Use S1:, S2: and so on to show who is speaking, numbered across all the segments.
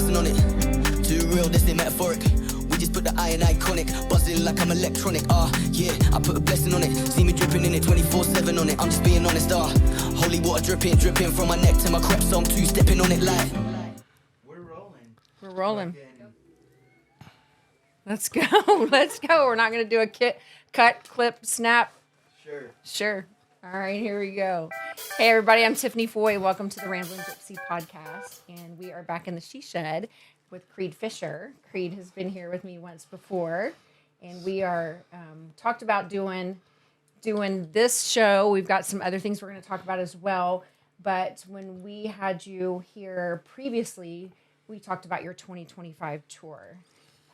S1: blessing on it. Too real, this ain't metaphoric. We just put the I in iconic. Buzzing like I'm electronic. Yeah, I put a blessing on it. See me dripping in it 24/7 on it. I'm just being honest. Holy water dripping from my neck to my crep, so I'm two-stepping on it like.
S2: We're rolling.
S3: We're rolling. Let's go. Let's go. We're not going to do a cut, clip, snap. Sure. All right, here we go. Hey, everybody. I'm Tiffany Foy. Welcome to the Ramblin Gypsy podcast. And we are back in the She Shed with Creed Fisher. Creed has been here with me once before. And we are talked about doing this show. We've got some other things we're going to talk about as well. But when we had you here previously, we talked about your 2025 tour.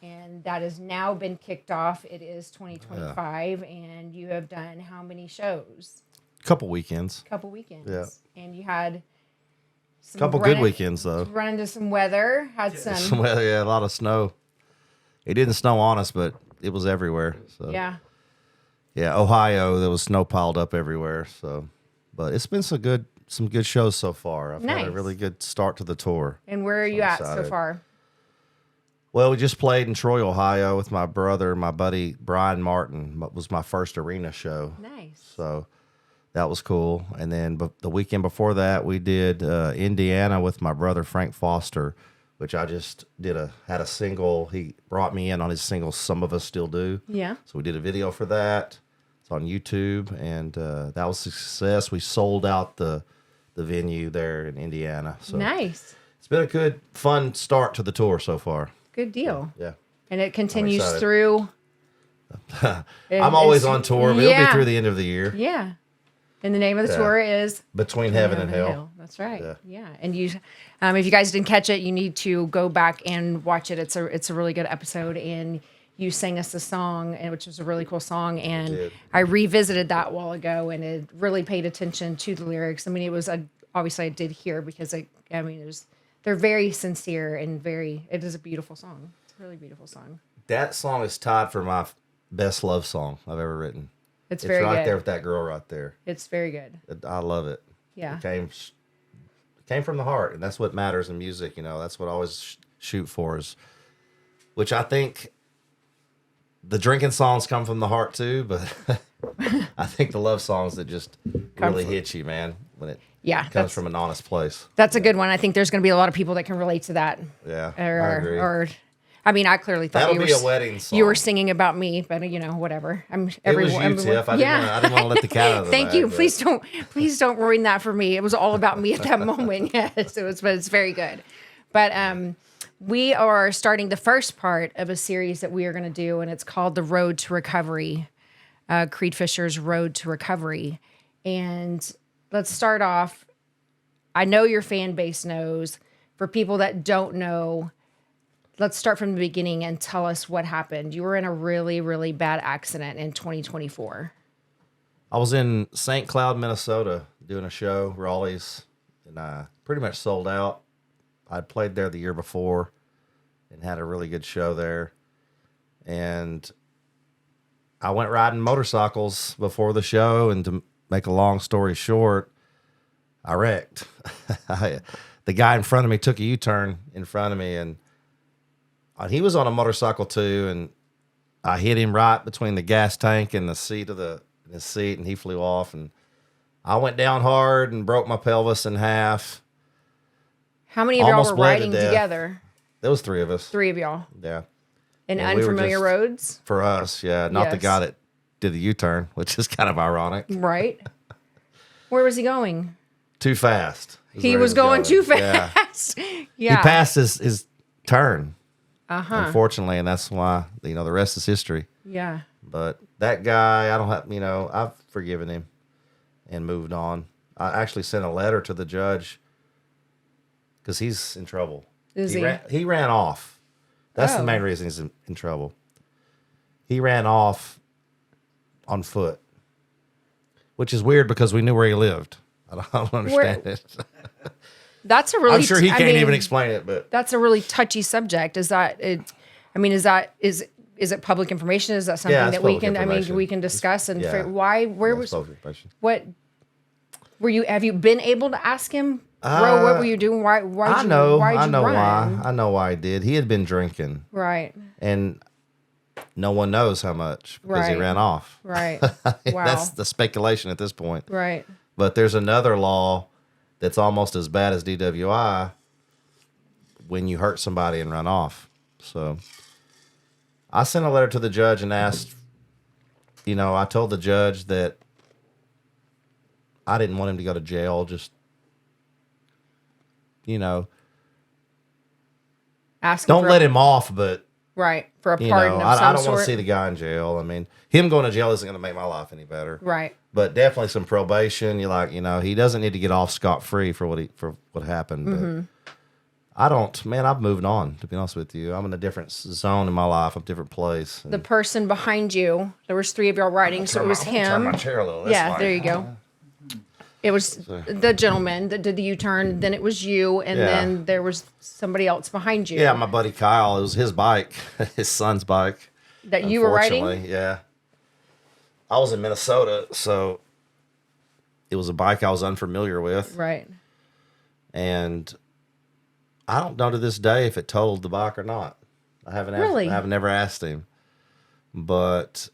S3: And that has now been kicked off. It is 2025, and you have done how many shows?
S4: Couple weekends.
S3: Yeah. And you had some
S4: couple good weekends, though.
S3: Run into some weather. Had some
S4: weather, yeah, a lot of snow. It didn't snow on us, but it was everywhere. So
S3: yeah,
S4: Ohio, there was snow piled up everywhere. So, but it's been some good shows so far. I've had a really good start to the tour.
S3: And where are you at so far?
S4: Well, we just played in Troy, Ohio with my brother, my buddy Brian Martin. It was my first arena show.
S3: Nice.
S4: So that was cool. And then the weekend before that, we did Indiana with my brother Frank Foster, which I just had a single. He brought me in on his single, Some of Us Still Do.
S3: Yeah.
S4: So we did a video for that. It's on YouTube, and that was a success. We sold out the venue there in Indiana. So
S3: nice.
S4: It's been a good, fun start to the tour so far.
S3: Good deal.
S4: Yeah.
S3: And it continues through.
S4: I'm always on tour, but it'll be through the end of the year.
S3: Yeah. And the name of the tour is
S4: Between Heaven and Hell.
S3: That's right. Yeah. And you, if you guys didn't catch it, you need to go back and watch it. It's a really good episode, and you sang us a song, which was a really cool song. And I revisited that a while ago, and it really paid attention to the lyrics. I mean, it was obviously I did hear because they're very sincere and it is a beautiful song. It's a really beautiful song.
S4: That song is tied for my best love song I've ever written.
S3: It's very
S4: right
S3: good.
S4: there with that girl right there.
S3: It's very good.
S4: I love it.
S3: Yeah.
S4: It came from the heart, and that's what matters in music. That's what I always shoot for which I think the drinking songs come from the heart too, but I think the love songs that just really hit you, man, when it comes from an honest place.
S3: That's a good one. I think there's going to be a lot of people that can relate to that.
S4: Yeah, I agree.
S3: I clearly thought
S4: that'll be a wedding song.
S3: You were singing about me, but whatever.
S4: It was you, Tiff. I didn't want to let the cat out of the
S3: Thank
S4: bag,
S3: you. But... Please don't ruin that for me. It was all about me at that moment. Yes, but it's very good. But we are starting the first part of a series that we are going to do, and it's called The Road to Recovery. Creed Fisher's Road to Recovery. And let's start off. I know your fan base knows. For people that don't know, let's start from the beginning and tell us what happened. You were in a really, really bad accident in 2024.
S4: I was in St. Cloud, Minnesota, doing a show, Raleigh's, and I pretty much sold out. I'd played there the year before and had a really good show there. And I went riding motorcycles before the show, and to make a long story short, I wrecked. The guy in front of me took a U-turn in front of me, and he was on a motorcycle too, and I hit him right between the gas tank and the seat of his seat, and he flew off, and I went down hard and broke my pelvis in half.
S3: How many of y'all were riding together?
S4: There was 3 of us.
S3: 3 of y'all.
S4: Yeah.
S3: In unfamiliar roads?
S4: For us, yeah. Not the guy that did the U-turn, which is kind of ironic.
S3: Right. Where was he going?
S4: Too fast.
S3: He was going too fast. Yeah.
S4: He passed his turn. Unfortunately, and that's why the rest is history.
S3: Yeah.
S4: But that guy, I've forgiven him and moved on. I actually sent a letter to the judge because he's in trouble. He ran off. That's the main reason he's in trouble. He ran off on foot, which is weird because we knew where he lived. I don't understand it.
S3: That's a really.
S4: I'm sure he can't even explain it, but
S3: that's a really touchy subject. Is that it? I mean, is it public information? Is that something that we can? I mean, we can discuss why? Where was? What? Were you? Have you been able to ask him Bro, what were you doing? Why'd you
S4: I know
S3: run?
S4: why. I know why he did. He had been drinking.
S3: Right.
S4: And no one knows how much because he
S3: Right.
S4: ran off.
S3: Right. Wow.
S4: That's the speculation at this point.
S3: Right.
S4: But there's another law that's almost as bad as DWI when you hurt somebody and run off. So I sent a letter to the judge and asked, I told the judge that I didn't want him to go to jail. Just, don't let him off, but
S3: right, for a pardon of some
S4: I don't
S3: sort.
S4: want to see the guy in jail. I mean, him going to jail isn't going to make my life any better.
S3: Right.
S4: But definitely some probation. He doesn't need to get off scot-free for what happened.
S3: Mm-hmm.
S4: But I've moved on, to be honest with you. I'm in a different zone in my life, a different place.
S3: The person behind you, there was 3 of y'all riding, so it was him.
S4: Turn my chair a little.
S3: Yeah, there you go. It was the gentleman that did the U-turn, then it was you, and then there was somebody else behind you.
S4: Yeah, my buddy Kyle. It was his bike, his son's bike.
S3: That you were riding?
S4: Unfortunately, yeah. I was in Minnesota, so it was a bike I was unfamiliar with.
S3: Right.
S4: And I don't know to this day if it totaled the bike or not. I haven't never asked him. But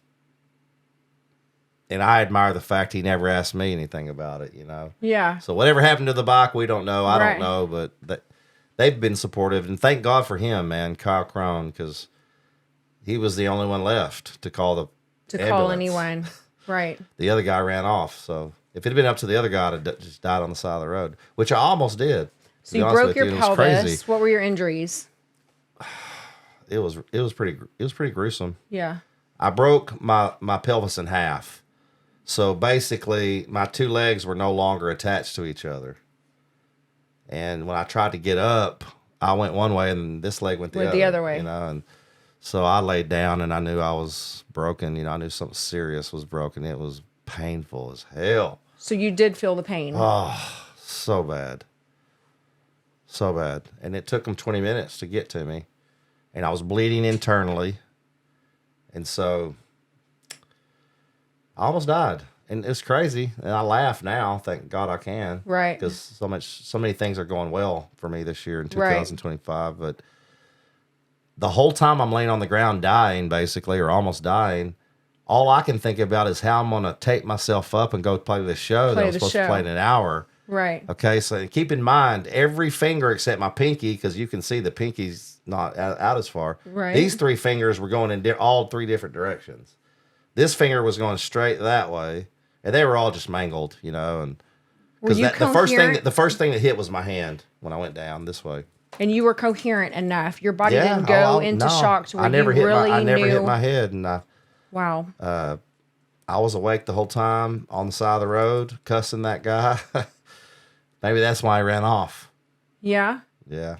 S4: and I admire the fact he never asked me anything about it,
S3: Yeah.
S4: So whatever happened to the bike, we don't know. I
S3: Right.
S4: don't know, but they've been supportive, and thank God for him, man, Kyle Crone, because he was the only one left to call
S3: call anyone. Right.
S4: The other guy ran off, so if it had been up to the other guy, I'd have just died on the side of the road, which I almost did.
S3: So you broke your pelvis.
S4: Crazy.
S3: What were your injuries?
S4: It was pretty gruesome.
S3: Yeah.
S4: I broke my pelvis in half. So basically, my 2 legs were no longer attached to each other. And when I tried to get up, I went one way and this leg went the other way. And so I laid down and I knew I was broken. I knew something serious was broken. It was painful as hell.
S3: So you did feel the pain.
S4: Oh, so bad. So bad. And it took them 20 minutes to get to me. And I was bleeding internally. And so I almost died. And it's crazy. And I laugh now. Thank God I can.
S3: Right.
S4: Because so many things are going well for me this year in 2025. Right. But the whole time I'm laying on the ground dying, basically, or almost dying, all I can think about is how I'm going to tape myself up and go play the show that I was supposed to play in an hour.
S3: Right.
S4: Okay, so keep in mind, every finger except my pinky, because you can see the pinky's not out as far.
S3: Right.
S4: These 3 fingers were going in all 3 different directions. This finger was going straight that way, and they were all just mangled, And because the first thing that hit was my hand when I went down this way.
S3: And you were coherent enough. Your body didn't go into shock to where I never
S4: hit my head, and
S3: wow.
S4: I was awake the whole time on the side of the road, cussing that guy. Maybe that's why he ran off.
S3: Yeah?
S4: Yeah.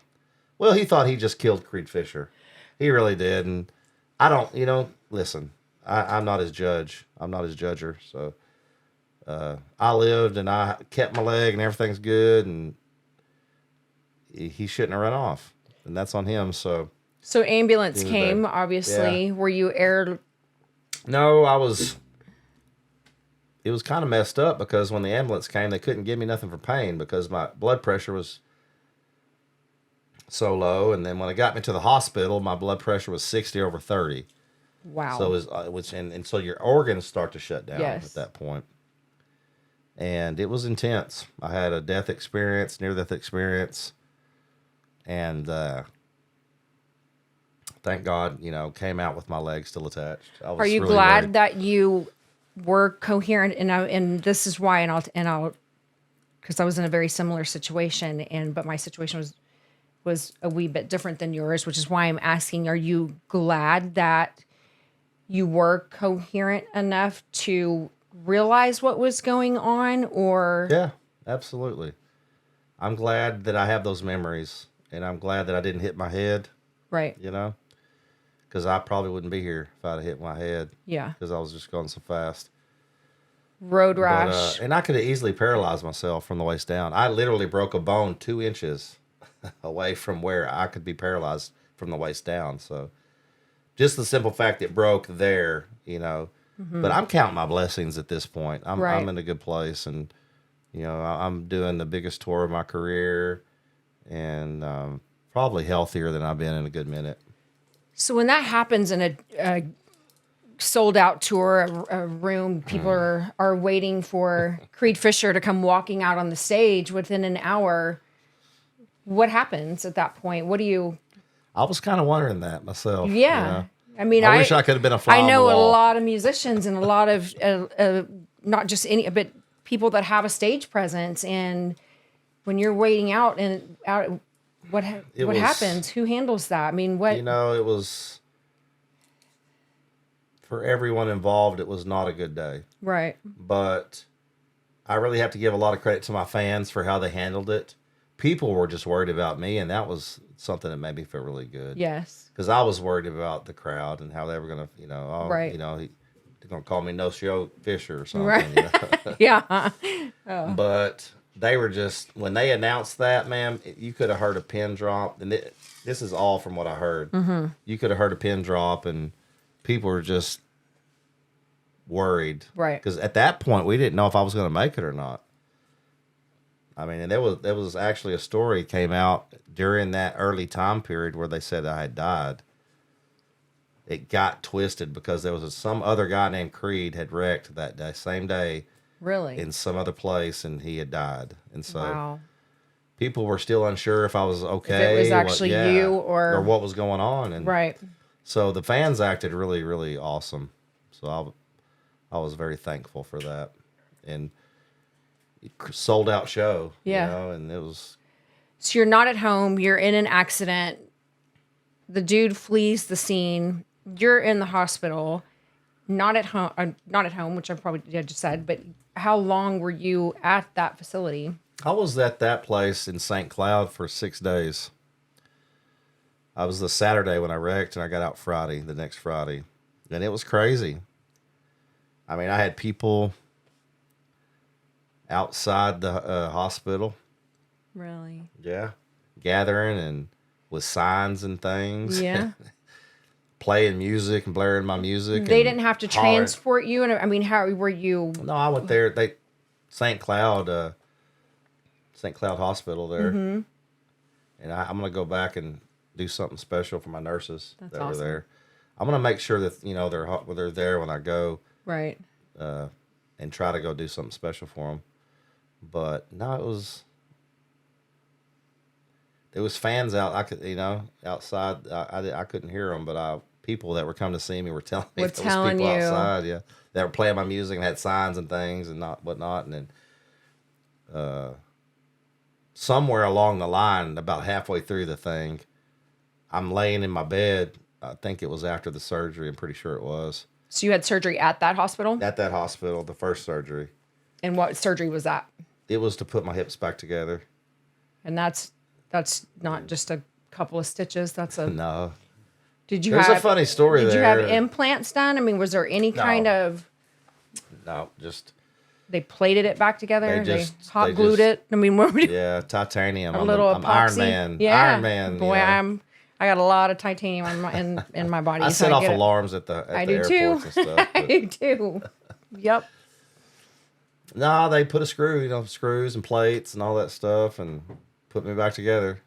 S4: Well, he thought he just killed Creed Fisher. He really did. And I don't, listen, I'm not his judge. I'm not his judger. So I lived and I kept my leg and everything's good. And he shouldn't have run off. And that's on him. So
S3: ambulance came, obviously. Yeah. Were you aired?
S4: No, it was kind of messed up because when the ambulance came, they couldn't give me nothing for pain because my blood pressure was so low. And then when it got me to the hospital, my blood pressure was 60/30.
S3: Wow.
S4: So it was, and so your organs start to shut down at that point. And it was intense. I had a near-death experience. And thank God, came out with my legs still attached.
S3: Are you really glad that you were coherent? And this is why, and I'll, because I was in a very similar situation, but my situation was a wee bit different than yours, which is why I'm asking: are you glad that you were coherent enough to realize what was going on? Or
S4: yeah, absolutely. I'm glad that I have those memories, and I'm glad that I didn't hit my head.
S3: Right.
S4: Because I probably wouldn't be here if I'd have hit my head.
S3: Yeah.
S4: Because I was just going so fast.
S3: Road rash.
S4: And I could have easily paralyzed myself from the waist down. I literally broke a bone 2 inches away from where I could be paralyzed from the waist down. So just the simple fact it broke there, Mm-hmm. But I'm counting my blessings at this point. I'm in a good place. And You know, I'm doing the biggest tour of my career, and probably healthier than I've been in a good minute.
S3: So when that happens in a sold out tour, a room, people are waiting for Creed Fisher to come walking out on the stage within an hour. What happens at that point? What do you?
S4: I was kind of wondering that myself.
S3: Yeah.
S4: You know?
S3: I mean,
S4: I wish I could have been a fly
S3: I
S4: on
S3: know
S4: the
S3: a
S4: wall.
S3: lot of musicians and a lot of not just any, but people that have a stage presence. And when you're waiting out, what happens? Who handles that? I mean, what?
S4: You know, it was for everyone involved. It was not a good day,
S3: Right.
S4: but I really have to give a lot of credit to my fans for how they handled it. People were just worried about me, and that was something that made me feel really good.
S3: Yes.
S4: Because I was worried about the crowd and how they were gonna,
S3: Right.
S4: They're gonna call me No Show Fisher or something.
S3: Right.
S4: You know?
S3: Yeah.
S4: But they were just, when they announced that, man, you could have heard a pin drop, and this is all from what I heard. Mm-hmm. You could have heard a pin drop, and people were just worried,
S3: Right.
S4: Because at that point, we didn't know if I was going to make it or not. I mean, and there was actually a story came out during that early time period where they said I had died. It got twisted because there was some other guy named Creed had wrecked that day, same day,
S3: Really?
S4: in some other place, and he had died. And so
S3: Wow.
S4: people were still unsure if I was okay.
S3: If it was actually you or
S4: what was going on. And
S3: right.
S4: so the fans acted really, really awesome. So I was very thankful for that. And sold out show.
S3: Yeah.
S4: You know, and it was.
S3: So you're not at home. You're in an accident. The dude flees the scene. You're in the hospital. Not at home. Not at home, which I probably just said. But how long were you at that facility?
S4: I was at that place in St. Cloud for 6 days. I was the Saturday when I wrecked, and I got out Friday, the next Friday. And it was crazy. I mean, I had people outside the hospital.
S3: Really?
S4: Yeah. Gathering and with signs and things.
S3: Yeah.
S4: Playing music and blaring my music.
S3: They
S4: and
S3: didn't have to
S4: hollering.
S3: transport you? And I mean, how were you?
S4: No, I went there. St. Cloud Hospital there.
S3: Mm-hmm.
S4: And I'm going to go back and do something special for my nurses
S3: That's
S4: that
S3: awesome.
S4: were there. I'm going to make sure that, they're there when I go.
S3: Right.
S4: And try to go do something special for them. But no, there was fans out. I could, outside. I couldn't hear them, but people that were coming to see me were telling me there was people outside. Yeah, that were playing my music and had signs and things and whatnot. And then somewhere along the line, about halfway through the thing, I'm laying in my bed. I think it was after the surgery. I'm pretty sure it was.
S3: So you had surgery at that hospital?
S4: At that hospital, the first surgery.
S3: And what surgery was that?
S4: It was to put my hips back together.
S3: And that's not just a couple of stitches. That's a
S4: No.
S3: Did you
S4: There's
S3: have
S4: a funny story
S3: Did
S4: there.
S3: you have implants done? I mean, was there any kind of
S4: No, just
S3: they plated it back together?
S4: They
S3: They
S4: just-
S3: hot
S4: they
S3: glued
S4: just-
S3: it? I mean, what were you?
S4: yeah, titanium.
S3: A
S4: I'm
S3: little
S4: I'm
S3: epoxy.
S4: Iron Man.
S3: Yeah.
S4: Iron Man.
S3: Boy, I got a lot of titanium in my body.
S4: I
S3: so
S4: set off
S3: get it.
S4: alarms at the
S3: I do
S4: airports
S3: too.
S4: and stuff.
S3: I
S4: But
S3: do too. Yep.
S4: no, they put a screw, screws and plates and all that stuff, and put me back together.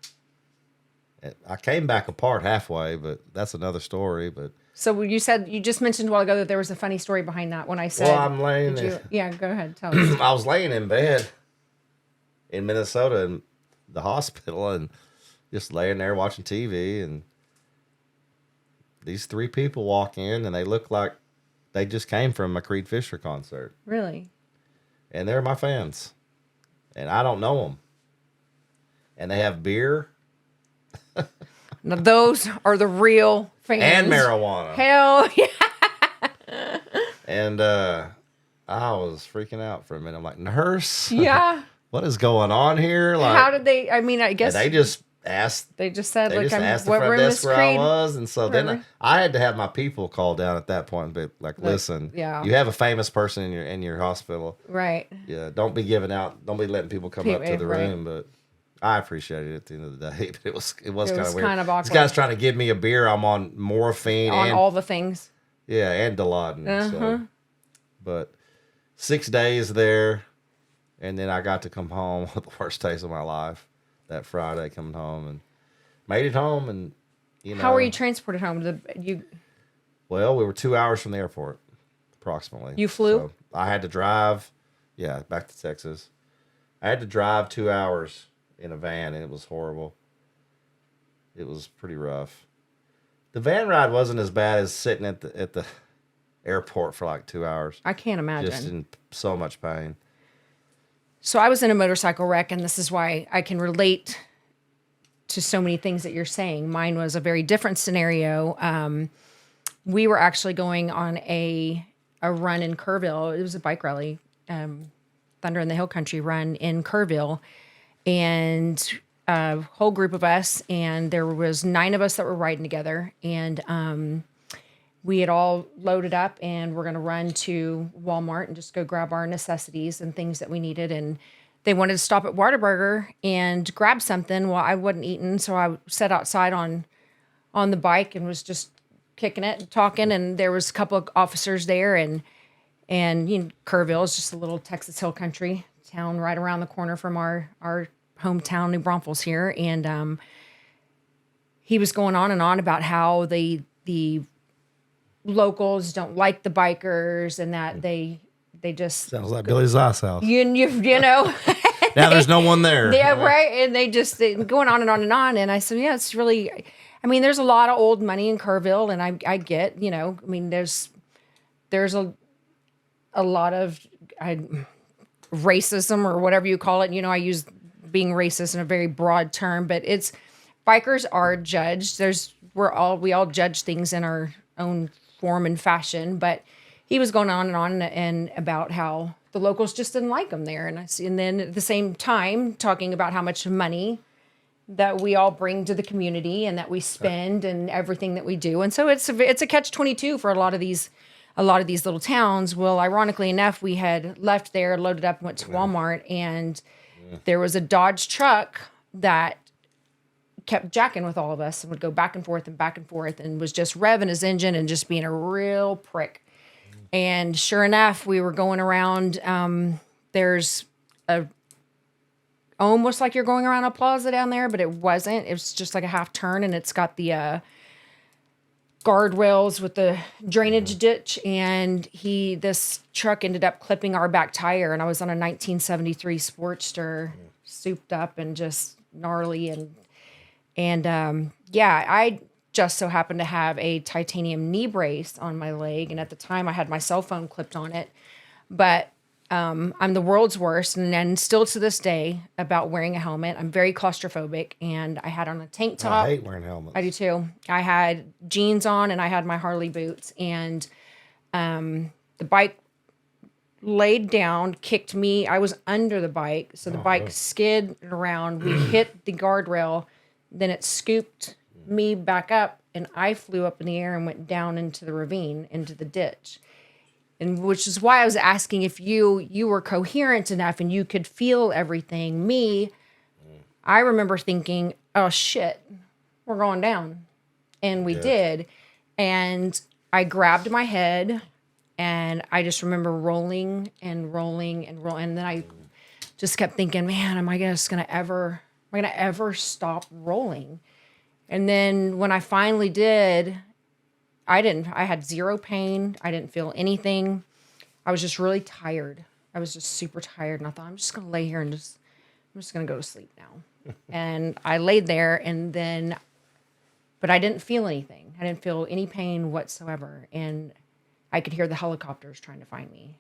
S4: I came back apart halfway, but that's another story. But
S3: So you just mentioned a while ago that there was a funny story behind that when I said.
S4: well, I'm laying.
S3: Did you, yeah, go ahead. Tell us.
S4: I was laying in bed in Minnesota in the hospital and just laying there watching TV, and these 3 people walk in and they look like they just came from a Creed Fisher concert,
S3: Really?
S4: and they're my fans, and I don't know them, and they have beer
S3: Now those are the real fans.
S4: and marijuana,
S3: Hell yeah.
S4: and I was freaking out for a minute. I'm like, nurse,
S3: Yeah.
S4: what is going on here? Like,
S3: How did they? I mean, I guess
S4: and they just asked.
S3: they just said
S4: They
S3: like
S4: just asked the
S3: what
S4: front
S3: room
S4: desk
S3: is
S4: where I
S3: Creed?
S4: was, and so then
S3: Whatever.
S4: I had to have my people call down at that point. But listen,
S3: yeah.
S4: you have a famous person in your hospital.
S3: Right.
S4: Yeah, don't be letting people come up to the
S3: Right.
S4: room. But I appreciated it at the end of the day. But it was kind of weird.
S3: kind of awkward.
S4: This guy's trying to give me a beer. I'm on morphine
S3: On
S4: and
S3: all the things.
S4: and Dilaudid.
S3: Uh-huh.
S4: So, but 6 days there, And then I got to come home with the worst taste of my life that Friday, coming home and made it home. And,
S3: How were you transported home?
S4: Well, we were 2 hours from the airport, approximately.
S3: You flew?
S4: So I had to drive, back to Texas. I had to drive 2 hours in a van, and it was horrible. It was pretty rough. The van ride wasn't as bad as sitting at the airport for like 2 hours.
S3: I can't imagine.
S4: Just in so much pain.
S3: So I was in a motorcycle wreck, and this is why I can relate to so many things that you're saying. Mine was a very different scenario. We were actually going on a run in Kerrville. It was a bike rally, Thunder in the Hill Country run in Kerrville, and a whole group of us, and there was 9 of us that were riding together, and we had all loaded up, and we're going to run to Walmart and just go grab our necessities and things that we needed. And they wanted to stop at Whataburger and grab something. Well, I wasn't eating, so I sat outside on the bike and was just kicking it and talking. And there was a couple of officers there, and Kerrville is just a little Texas Hill Country town right around the corner from our hometown, New Braunfels here. And he was going on and on about how the locals don't like the bikers, and that they just
S4: sounds like Billy's ice house.
S3: You know.
S4: Now there's no one there.
S3: Yeah, right. And they going on and on and on. And I said, yeah, it's really. I mean, there's a lot of old money in Kerrville, and I get, I mean, there's a lot of racism or whatever you call it. I use being racist in a very broad term, but bikers are judged. We all judge things in our own form and fashion, but he was going on and about how the locals just didn't like him there. And then at the same time talking about how much money that we all bring to the community and that we spend and everything that we do. And so it's a catch-22 for a lot of these little towns. Well, ironically enough, we had left there, loaded up, and went to Walmart, and there was a Dodge truck that kept jacking with all of us and would go back and forth and was just revving his engine and just being a real prick. And sure enough, we were going around. There's almost like you're going around a plaza down there, but it wasn't. It was just like a half turn, and it's got the guardrails with the drainage ditch. And this truck ended up clipping our back tire, and I was on a 1973 Sportster, souped up and just gnarly. And I just so happened to have a titanium knee brace on my leg. And at the time I had my cell phone clipped on it, but I'm the world's worst. And then still to this day about wearing a helmet, I'm very claustrophobic, and I had on a tank top.
S4: I hate wearing helmets.
S3: I do too. I had jeans on, and I had my Harley boots, and the bike laid down, kicked me. I was under the bike. So the bike skid around. We hit the guardrail. Then it scooped me back up, and I flew up in the air and went down into the ravine, into the ditch. And which is why I was asking if you were coherent enough and you could feel everything. Me, I remember thinking, oh shit, we're going down. And we did. And I grabbed my head, and I just remember rolling and rolling and rolling. And then I just kept thinking, man, am I going to ever stop rolling? And then when I finally did, I had zero pain. I didn't feel anything. I was just really tired. I was just super tired. And I thought, I'm just going to lay here and I'm just going to go to sleep now. And I laid there, but I didn't feel anything. I didn't feel any pain whatsoever. And I could hear the helicopters trying to find me.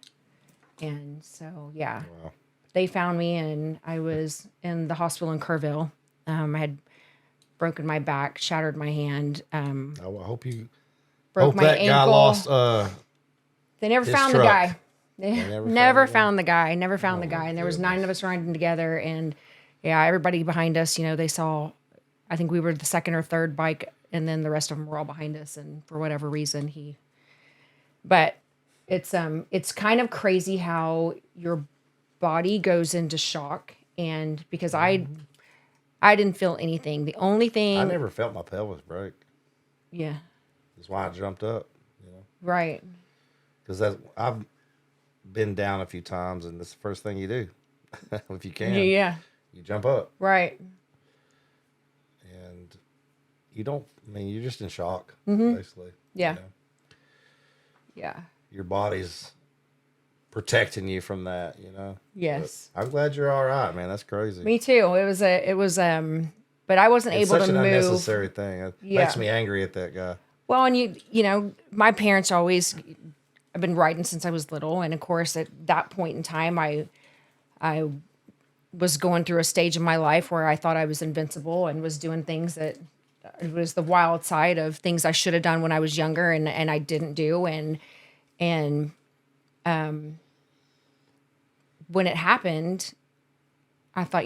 S3: And so, yeah. Wow. They found me, and I was in the hospital in Kerrville. I had broken my back, shattered my hand. I
S4: hope
S3: broke my
S4: that
S3: ankle.
S4: guy lost.
S3: They never found the guy. They never found the guy. Never found the guy. And there was 9 of us riding together, and everybody behind us. They saw. I think we were the second or third bike, and then the rest of them were all behind us. And for whatever reason, But it's kind of crazy how your body goes into shock, and because I didn't feel anything. The only thing
S4: I never felt my pelvis break.
S3: Yeah.
S4: That's why I jumped up.
S3: Right.
S4: Because I've been down a few times, and that's the first thing you do. if you can.
S3: Yeah.
S4: You jump up.
S3: Right.
S4: And you don't, I mean, you're just in shock,
S3: Mm-hmm.
S4: basically.
S3: Yeah.
S4: You know?
S3: Yeah.
S4: Your body's protecting you from that,
S3: Yes.
S4: But I'm glad you're all right, man. That's crazy.
S3: Me too. It was, but I wasn't
S4: It's
S3: able
S4: such
S3: to
S4: an
S3: move.
S4: unnecessary thing. It makes me angry at that guy.
S3: Well, and my parents always, I've been riding since I was little. And of course, at that point in time, I was going through a stage in my life where I thought I was invincible and was doing things that it was the wild side of things I should have done when I was younger and I didn't do. And when it happened, I thought,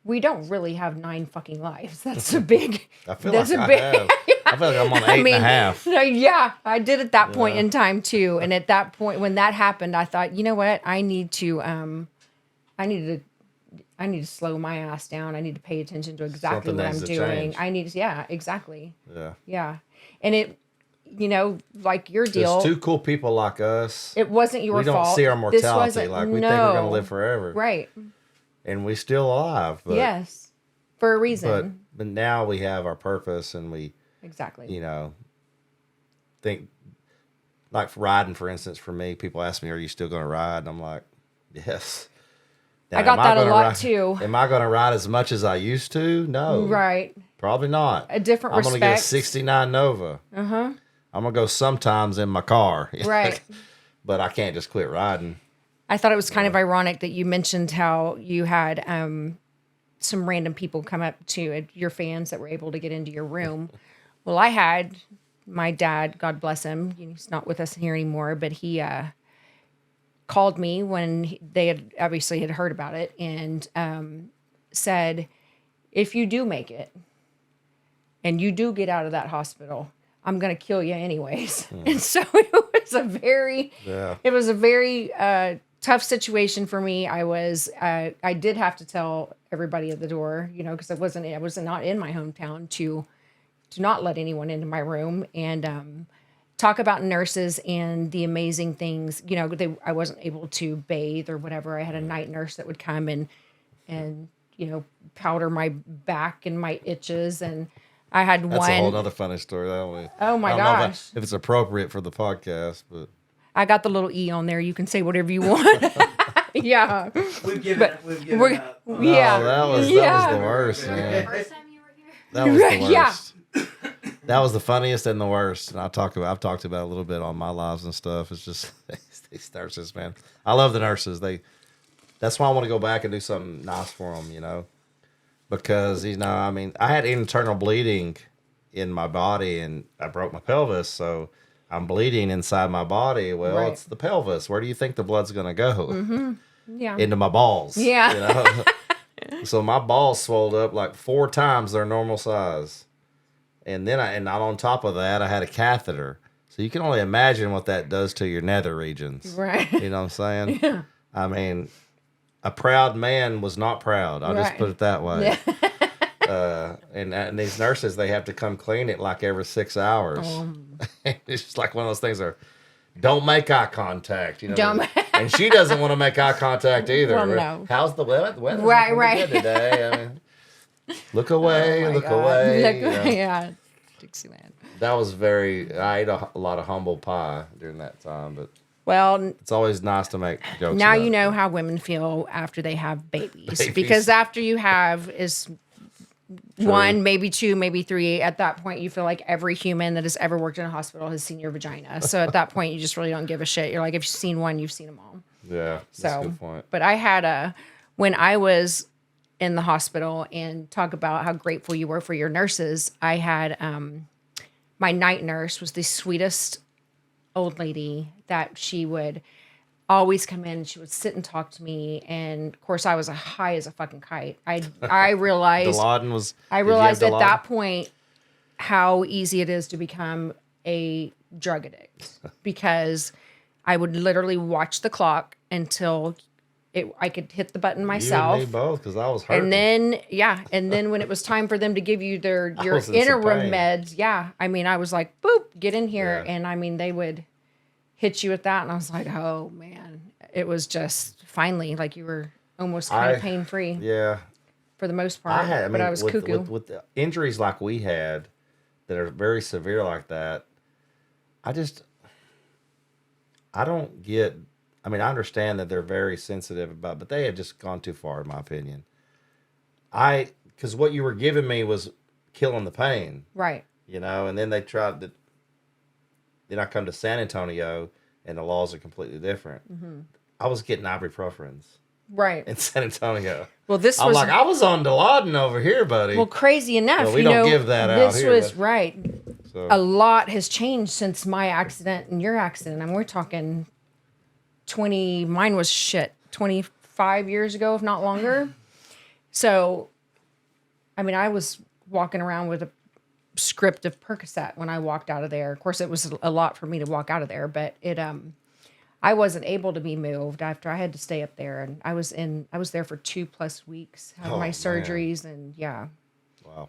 S3: we don't really have 9 fucking lives. That's a big.
S4: I feel
S3: that's
S4: like
S3: a
S4: I
S3: big.
S4: have. I feel like I'm on 8.5.
S3: Yeah, I did at that point in time too. And at that point, when that happened, I thought, you know what? I need to slow my ass down. I need to pay attention to exactly what I'm doing. Exactly.
S4: Yeah.
S3: Yeah. And it, like your deal.
S4: There's 2 cool people like us.
S3: It wasn't your fault.
S4: We don't see our mortality.
S3: We
S4: think we're going to live forever.
S3: Right.
S4: And we're still alive. But,
S3: yes. For a reason.
S4: But now we have our purpose and we,
S3: exactly.
S4: think, like riding, for instance, for me, people ask me, are you still going to ride? And I'm like, yes. Now,
S3: I got that a lot too.
S4: Am I going to ride as much as I used to? No.
S3: Right.
S4: Probably not.
S3: A different
S4: I'm going to get a
S3: respect.
S4: 69 Nova.
S3: Uh-huh.
S4: I'm going to go sometimes in my car.
S3: Right.
S4: But I can't just quit riding.
S3: I thought it was kind of ironic that you mentioned how you had some random people come up to your fans that were able to get into your room. Well, I had my dad, God bless him. He's not with us here anymore, but he called me when they had obviously had heard about it and said, if you do make it and you do get out of that hospital, I'm going to kill you anyways. And so it was a very tough situation for me. I did have to tell everybody at the door, because I was not in my hometown to not let anyone into my room and talk about nurses and the amazing things. I wasn't able to bathe or whatever. I had a night nurse that would come and powder my back and my itches, and I had
S4: That's
S3: one.
S4: a whole other funny story.
S3: Oh my
S4: I don't know
S3: gosh!
S4: if it's appropriate for the podcast, but
S3: I got the little E on there. You can say whatever you want. Yeah.
S2: We've given up.
S3: Yeah.
S4: That was the worst, man.
S5: First time you were here?
S4: That was the worst.
S3: Yeah.
S4: That was the funniest and the worst. And I've talked about it a little bit on my lives and stuff. It's just these nurses, man. I love the nurses. That's why I want to go back and do something nice for them, because I had internal bleeding in my body and I broke my pelvis, so I'm bleeding inside my body. Well,
S3: Right.
S4: It's the pelvis. Where do you think the blood's going to go?
S3: Mm-hmm. Yeah.
S4: Into my balls.
S3: Yeah.
S4: So my balls swelled up like 4 times their normal size. And then and not on top of that, I had a catheter. So you can only imagine what that does to your nether regions.
S3: Right.
S4: You know what I'm saying?
S3: Yeah.
S4: I mean, a proud man was not proud. I'll just
S3: Right.
S4: put it that way.
S3: Yeah.
S4: And these nurses, they have to come clean it like every 6 hours. It's just like one of those things where don't make eye contact. And she doesn't want to make eye contact either.
S3: Well, no.
S4: How's the weather? The weather's
S3: Right,
S4: pretty
S3: right.
S4: good today. I mean, look away,
S3: Oh my
S4: look
S3: God.
S4: away.
S3: Yeah. Dixieland.
S4: That was I ate a lot of humble pie during that time, but
S3: Well,
S4: it's always nice to make jokes.
S3: now
S4: about
S3: you
S4: it.
S3: know how women feel after they have babies.
S4: Babies.
S3: Because after you have is one, maybe 2, maybe 3. At that point, you feel like every human that has ever worked in a hospital has seen your vagina. So at that point, you just really don't give a shit. You're like, if you've seen one, you've seen them all.
S4: Yeah, that's a good point.
S3: But I had when I was in the hospital, and talk about how grateful you were for your nurses, I had my night nurse was the sweetest old lady that she would always come in and she would sit and talk to me. And of course I was high as a fucking kite. I realized
S4: Dilaudid
S3: at that point how easy it is to become a drug addict, because I would literally watch the clock until I could hit the button myself.
S4: You and me both, because I was hurting.
S3: And then when it was time for them to give you your
S4: was in some
S3: interim
S4: pain.
S3: meds, I was like, boop, get in here.
S4: Yeah.
S3: And they would hit you with that. And I was like, oh man, it was just finally like you were almost kind of pain free.
S4: Yeah.
S3: For the most part. But I was cuckoo.
S4: With the injuries like we had that are very severe like that, I don't get. I mean, I understand that they're very sensitive about, but they had just gone too far, in my opinion. Because what you were giving me was killing the pain,
S3: right?
S4: And then they tried to. Then I come to San Antonio, and the laws are completely different. Mm-hmm. I was getting ibuprofens,
S3: right,
S4: in San Antonio.
S3: Well,
S4: I was on Dilaudid over here, buddy.
S3: Well, crazy enough,
S4: well, we don't give that out here.
S3: This was right. So. A lot has changed since my accident and your accident. I mean, we're talking 20. Mine was 25 years ago, if not longer. So, I mean, I was walking around with a script of Percocet when I walked out of there. Of course, it was a lot for me to walk out of there, but I wasn't able to be moved after I had to stay up there, and I was there for 2+ weeks, had my surgeries, and
S4: wow,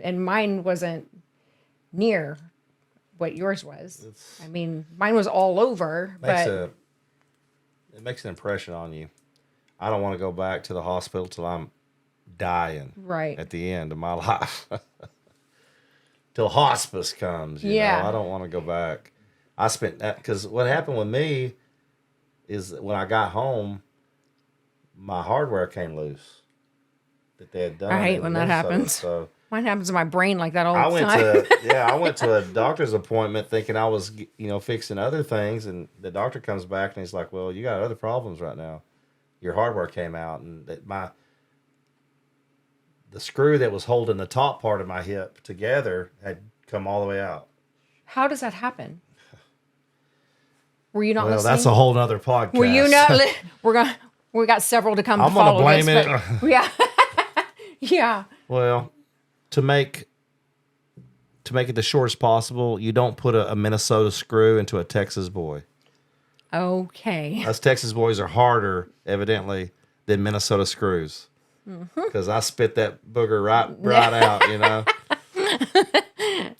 S3: and mine wasn't near what yours was. I mean, mine was all over,
S4: it makes an impression on you. I don't want to go back to the hospital till I'm dying,
S3: right
S4: at the end of my life, till hospice comes. You know, I don't want to go back. I spent that because what happened with me is that when I got home, my hardware came loose that they had done.
S3: I hate when that happens.
S4: So
S3: mine happens in my brain like that all the time.
S4: I went to a doctor's appointment thinking I was, fixing other things, and the doctor comes back and he's like, "Well, you got other problems right now. Your hardware came out, and the screw that was holding the top part of my hip together had come all the way out."
S3: How does that happen? Were you not listening?
S4: Well, that's a whole nother podcast.
S3: Were you not? We got several to come.
S4: I'm going to blame it.
S3: Yeah, yeah.
S4: Well, to make it the shortest possible, you don't put a Minnesota screw into a Texas boy.
S3: Okay.
S4: Us Texas boys are harder, evidently, than Minnesota screws. Because I spit that booger right out,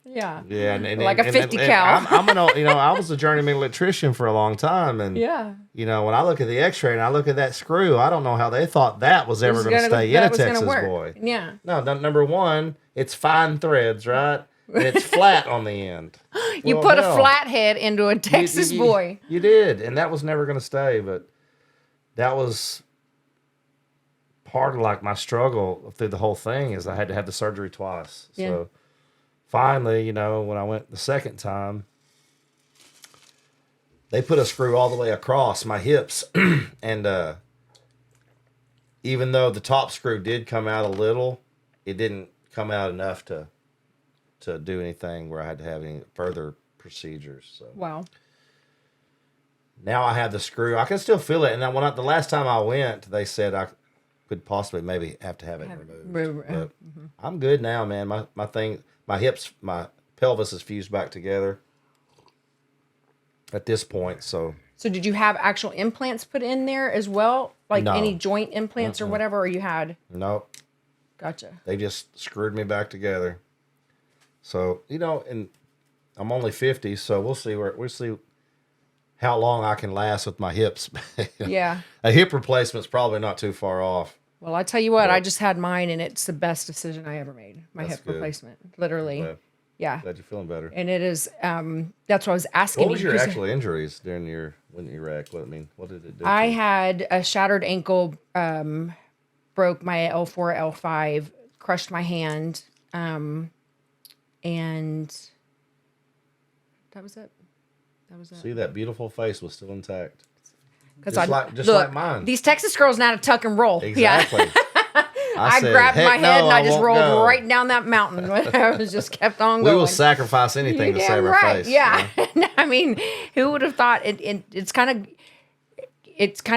S3: Yeah.
S4: Yeah, and
S3: like a 50 cal.
S4: I was a journeyman electrician for a long time, and when I look at the X-ray and I look at that screw, I don't know how they thought that was ever going to stay in a Texas boy.
S3: Yeah.
S4: No, number one, it's fine threads, right? And it's flat on the end.
S3: You put a flathead into a Texas boy.
S4: You did, and that was never going to stay, but that was part of like my struggle through the whole thing is I had to have the surgery twice.
S3: Yeah.
S4: So finally, when I went the second time, they put a screw all the way across my hips. And even though the top screw did come out a little, it didn't come out enough to do anything where I had to have any further procedures. So.
S3: Wow.
S4: Now I have the screw. I can still feel it. And then the last time I went, they said I could possibly maybe have to have it removed. But I'm good now, man. My hips, my pelvis is fused back together at this point. So
S3: did you have actual implants put in there as well? Like
S4: No.
S3: Any joint implants or whatever, or you had?
S4: Nope.
S3: Gotcha.
S4: They just screwed me back together. So, and I'm only 50, so we'll see how long I can last with my hips.
S3: Yeah.
S4: A hip replacement's probably not too far off.
S3: Well, I tell you what, I just had mine, and it's the best decision I ever made. My hip replacement, literally.
S4: Glad.
S3: Yeah.
S4: Glad you're feeling better.
S3: And it is. That's what I was asking.
S4: What was your actual injuries during when you wrecked? What did it do?
S3: I had a shattered ankle, broke my L4, L5, crushed my hand, and that was it.
S4: See, that beautiful face was still intact.
S3: Because
S4: like mine.
S3: These Texas girls know how to tuck and roll.
S4: Exactly.
S3: Yeah. I grabbed my head and I just rolled right down that mountain. I was just kept on going.
S4: We will sacrifice anything to save our face.
S3: Yeah. I mean, who would have thought it's kind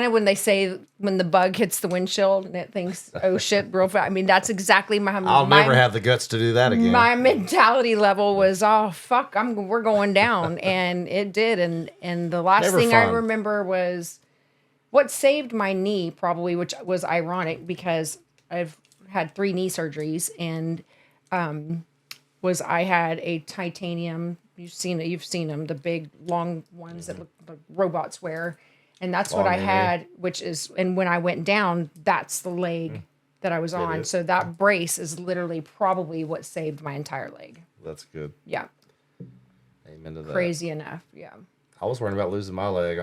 S3: of when they say when the bug hits the windshield and it thinks, oh shit, real fast. I mean, that's exactly
S4: I'll never have the guts to do that again.
S3: My mentality level was, oh fuck, we're going down, and it did. And the last thing I remember was what saved my knee, probably, which was ironic because I've had 3 knee surgeries, and was I had a titanium. You've seen them, the big long ones that look like robots wear. And that's what I had, which is, and when I went down, that's the leg that I was on. So that brace is literally probably what saved my entire leg.
S4: That's good.
S3: Yeah.
S4: Amen to that.
S3: Crazy enough. Yeah.
S4: I was worried about losing my leg.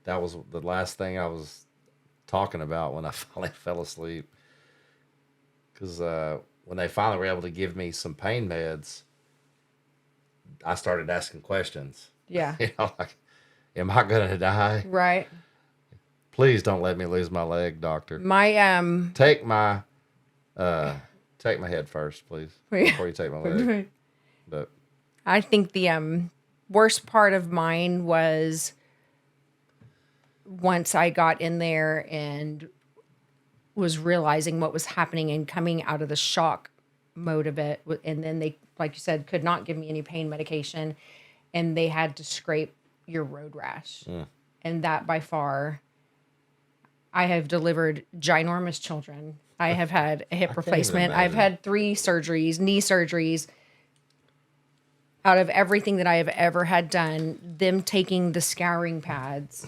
S4: That was the last thing I was talking about when I finally fell asleep. Because when they finally were able to give me some pain meds, I started asking questions.
S3: Yeah.
S4: Like, am I gonna die?
S3: Right.
S4: Please don't let me lose my leg, doctor.
S3: My
S4: Take my head first, please, before you take my leg. But
S3: I think the worst part of mine was once I got in there and was realizing what was happening and coming out of the shock mode of it. And then they, like you said, could not give me any pain medication, and they had to scrape your road rash. And that by far, I have delivered ginormous children. I have had a hip replacement. I've had 3 surgeries, knee surgeries. Out of everything that I have ever had done, them taking the scouring pads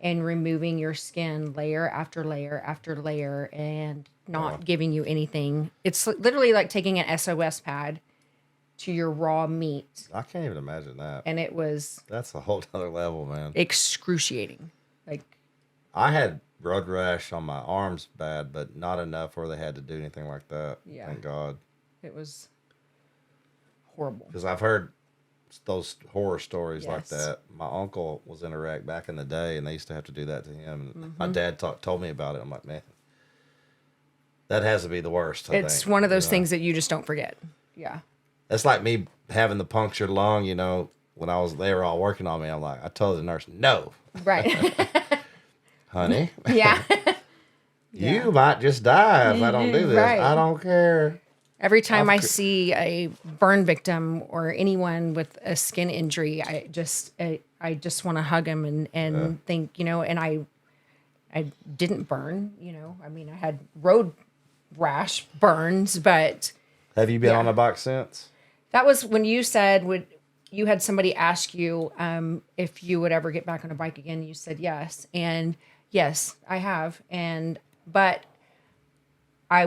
S3: and removing your skin layer after layer after layer and not giving you anything. It's literally like taking an SOS pad to your raw meat.
S4: I can't even imagine that.
S3: And it was...
S4: That's a whole other level, man.
S3: Excruciating. Like,
S4: I had road rash on my arms bad, but not enough where they had to do anything like that.
S3: Yeah.
S4: Thank God.
S3: It was horrible.
S4: Because I've heard those horror stories like
S3: Yes.
S4: that. My uncle was in Iraq back in the day, and they used to have to do that to him. And my dad told me about it. I'm like, man, that has to be the worst.
S3: It's one of those things that you just don't forget. Yeah.
S4: That's like me having the punctured lung, when they were all working on me. I'm like, I told the nurse, no.
S3: Right.
S4: Honey.
S3: Yeah.
S4: You might just die if I don't do this.
S3: Right.
S4: I don't care.
S3: Every time I see a burn victim or anyone with a skin injury, I just want to hug him and think, and I didn't burn, I mean, I had road rash burns, but
S4: Have you been on a bike since?
S3: that was when you said you had somebody ask you if you would ever get back on a bike again. You said yes, and yes, I have, but I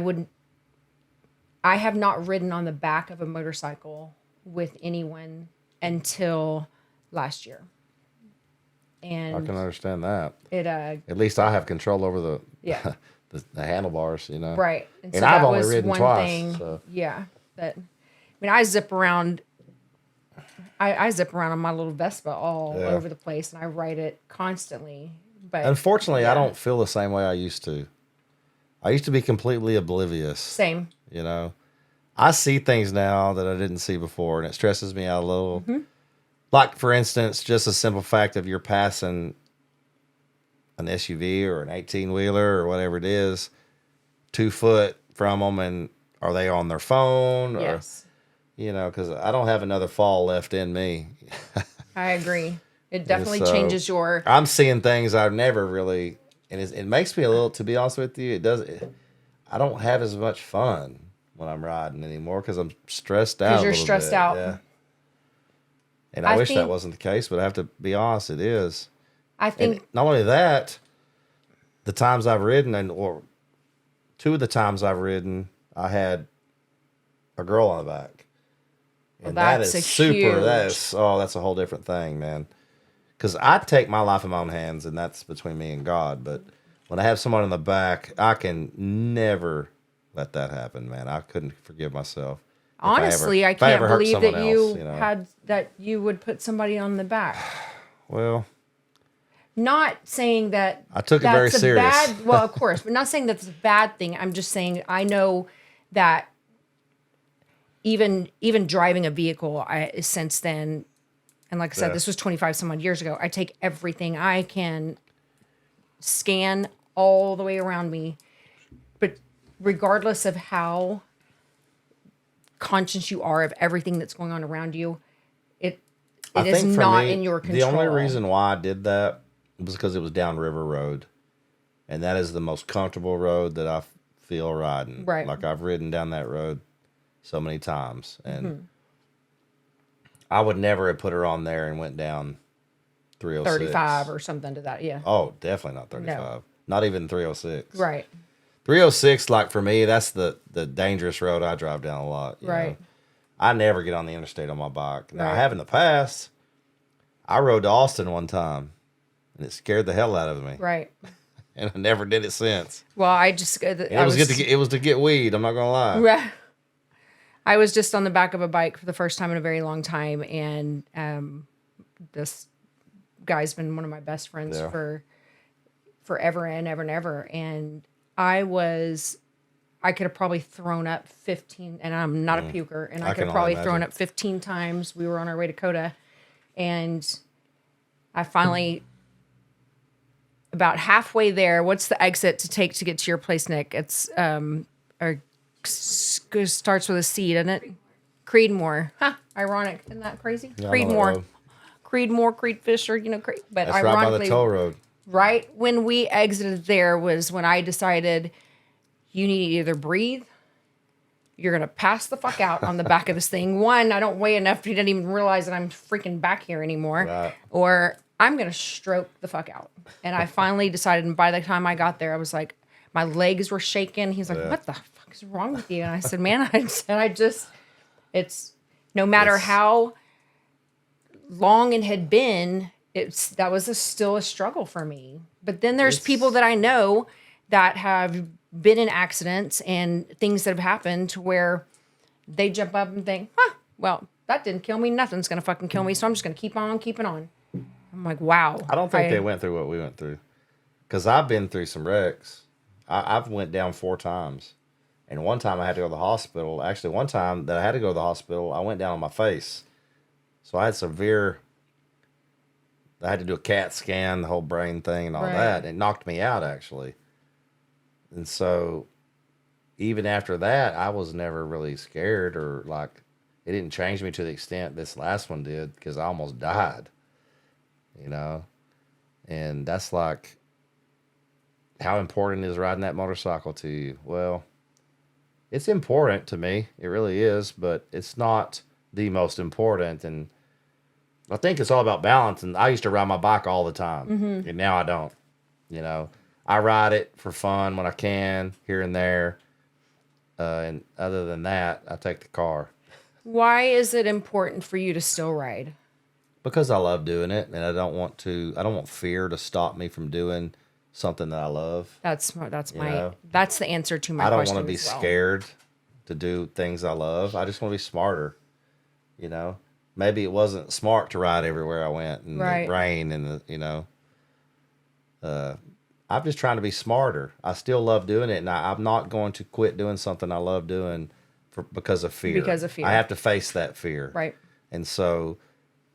S3: have not ridden on the back of a motorcycle with anyone until last year. And
S4: I can understand that.
S3: it
S4: At least I have control over the the handlebars,
S3: right.
S4: And
S3: so
S4: I've
S3: that
S4: only
S3: was
S4: ridden
S3: one
S4: twice.
S3: thing.
S4: So.
S3: Yeah. I mean, I zip around. I zip around on my little Vespa all over the place, and I ride it constantly. But
S4: Unfortunately, I don't feel the same way I used to. I used to be completely oblivious.
S3: Same.
S4: I see things now that I didn't see before, and it stresses me out a little. Like, for instance, just a simple fact of you're passing an SUV or an 18-wheeler or whatever it is, 2 foot from them, and are they on their phone? Or,
S3: Yes.
S4: because I don't have another fall left in me.
S3: I agree. It definitely changes your...
S4: I'm seeing things I've never really... And it makes me a little... To be honest with you, I don't have as much fun when I'm riding anymore because I'm stressed out.
S3: Because you're stressed out.
S4: Yeah. And I wish that wasn't the case, but I have to be honest, it is.
S3: I think...
S4: And not only that, the times I've ridden, or 2 of the times I've ridden, I had a girl on the back. And that is super.
S3: Huge...
S4: that's a whole different thing, man. Because I take my life in my own hands, and that's between me and God. But when I have someone in the back, I can never let that happen, man. I couldn't forgive myself.
S3: Honestly, I can't believe that you would put somebody on the back.
S4: Well,
S3: not saying that
S4: I took it very serious.
S3: Well, of course, but not saying that's a bad thing. I'm just saying I know that even driving a vehicle, since then, and like I said, this was 25 some odd years ago. I take everything I can scan all the way around me, but regardless of how conscious you are of everything that's going on around you, it is not in your control.
S4: The only reason why I did that was because it was downriver road, and that is the most comfortable road that I feel riding.
S3: Right.
S4: Like, I've ridden down that road so many times, and I would never have put her on there and went down 306.
S3: 35 or something to that. Yeah.
S4: Oh, definitely not 35.
S3: No.
S4: Not even 306.
S3: Right.
S4: 306, like for me, that's the dangerous road I drive down a lot. You
S3: Right.
S4: know? I never get on the interstate on my bike. Now, I
S3: Right.
S4: have in the past. I rode to Austin one time, and it scared the hell out of me.
S3: Right.
S4: And I never did it since.
S3: Well, I just
S4: It was to get weed. I'm not gonna lie.
S3: Right. I was just on the back of a bike for the first time in a very long time, and this guy's been one of my best friends for forever and ever and ever. And I could have probably thrown up 15, and I'm not a puker, and I could have probably thrown up 15 times. We were on our way to Coda, and I finally, about halfway there, what's the exit to take to get to your place, Nick? It's, starts with a C, doesn't it? Creedmoor. Huh, ironic. Isn't that crazy?
S4: Yeah,
S3: Creedmoor. Creed Fisher, but
S4: That's
S3: ironically,
S4: right by the toll road.
S3: right when we exited there was when I decided you need to either breathe, you're going to pass the fuck out on the back of this thing. One, I don't weigh enough for you to even realize that I'm freaking back here anymore.
S4: Right.
S3: Or I'm going to stroke the fuck out. And I finally decided, and by the time I got there, I was like, my legs were shaking. He's like, what the fuck is wrong with you? And I said, man, it's no matter how long it had been, that was still a struggle for me. But then there's people that I know that have been in accidents and things that have happened to where they jump up and think, well, that didn't kill me. Nothing's going to fucking kill me. So I'm just going to keep on keeping on. I'm like, wow.
S4: I don't think they went through what we went through. Because I've been through some wrecks. I've went down 4 times. And one time I had to go to the hospital. Actually, one time that I had to go to the hospital, I went down on my face. So I had I had to do a CAT scan, the whole brain thing and all that. It knocked me out, actually. And so even after that, I was never really scared or like, it didn't change me to the extent this last one did because I almost died, And that's like, how important is riding that motorcycle to you? Well, it's important to me. It really is, but it's not the most important. And I think it's all about balance. And I used to ride my bike all the time, and now I don't. I ride it for fun when I can, here and there. And other than that, I take the car.
S3: Why is it important for you to still ride?
S4: Because I love doing it, and I don't want fear to stop me from doing something that I love.
S3: That's the answer to my question.
S4: I don't want to be scared to do things I love. I just want to be smarter. Maybe it wasn't smart to ride everywhere I went in the rain and I'm just trying to be smarter. I still love doing it, and I'm not going to quit doing something I love doing because of fear. I have to face that fear.
S3: Right.
S4: And so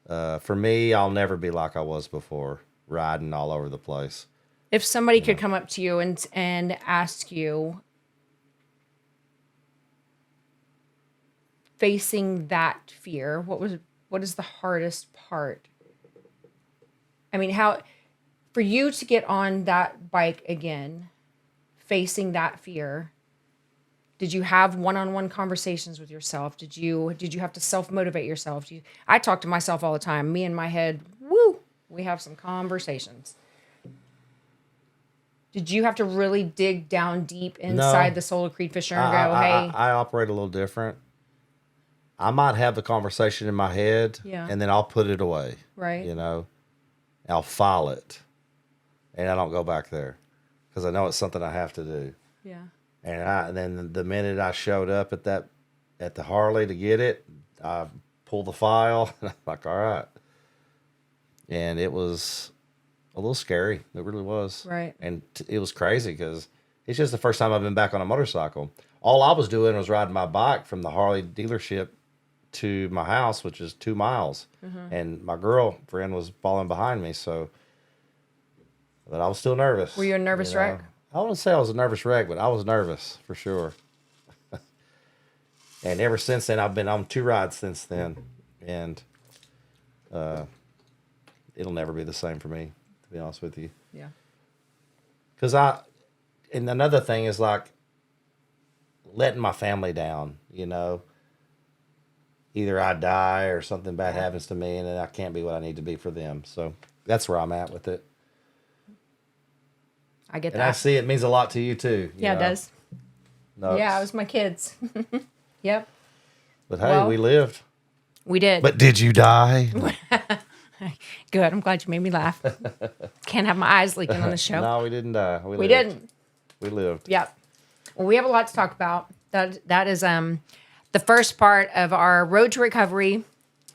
S4: for me, I'll never be like I was before, riding all over the place.
S3: If somebody could come up to you and ask you, facing that fear, what is the hardest part? I mean, for you to get on that bike again, facing that fear, did you have one-on-one conversations with yourself? Did you have to self-motivate yourself? I talk to myself all the time. Me in my head, we have some conversations. Did you have to really dig down deep inside the soul of Creed Fisher and go, hey?
S4: I operate a little different. I might have the conversation in my head, and then I'll put it away.
S3: Right.
S4: I'll file it, and I don't go back there because I know it's something I have to do.
S3: Yeah.
S4: And then the minute I showed up at the Harley to get it, I pulled the file, and I'm like, all right. And it was a little scary. It really was.
S3: Right.
S4: And it was crazy because it's just the first time I've been back on a motorcycle. All I was doing was riding my bike from the Harley dealership to my house, which is 2 miles. And my girlfriend was following behind me. But I was still nervous.
S3: Were you a nervous wreck?
S4: I wouldn't say I was a nervous wreck, but I was nervous for sure. And ever since then, I've been on 2 rides since then. And it'll never be the same for me, to be honest with you.
S3: Yeah.
S4: Because and another thing is like letting my family down, either I die or something bad happens to me, and then I can't be what I need to be for them. So that's where I'm at with it.
S3: I get
S4: And
S3: that.
S4: I see it means a lot to you too.
S3: Yeah, it does.
S4: No,
S3: Yeah, it was my kids. Yep.
S4: But hey,
S3: Well,
S4: we lived.
S3: We did.
S4: But did you die?
S3: Good. I'm glad you made me laugh. Can't have my eyes leaking on the show.
S4: No, we didn't die. We lived.
S3: didn't.
S4: We lived.
S3: Yep. Well, we have a lot to talk about. That is the first part of our road to recovery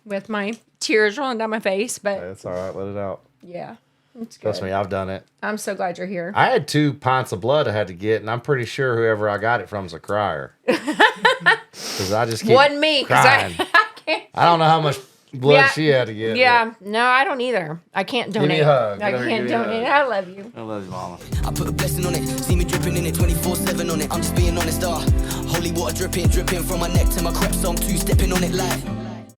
S3: with my tears rolling down my face. But
S4: That's all right. Let it out.
S3: yeah, it's good.
S4: Trust me, I've done it.
S3: I'm so glad you're here.
S4: I had 2 pints of blood I had to get, and I'm pretty sure whoever I got it from is a crier. Because I just keep
S3: Wasn't me, 'cause
S4: crying.
S3: I can't.
S4: I don't know how much blood
S3: Yeah,
S4: she had to get.
S3: Yeah, no, I don't either. I can't donate.
S4: me a hug.
S3: I
S4: Give me
S3: can't
S4: a
S3: donate.
S4: hug.
S3: I love you.
S4: I love you, Mama.
S1: I put a blessing on it, see me dripping in it 24/7 on it. I'm just being honest, holy water dripping from my neck to my crep, so I'm 2-stepping on it like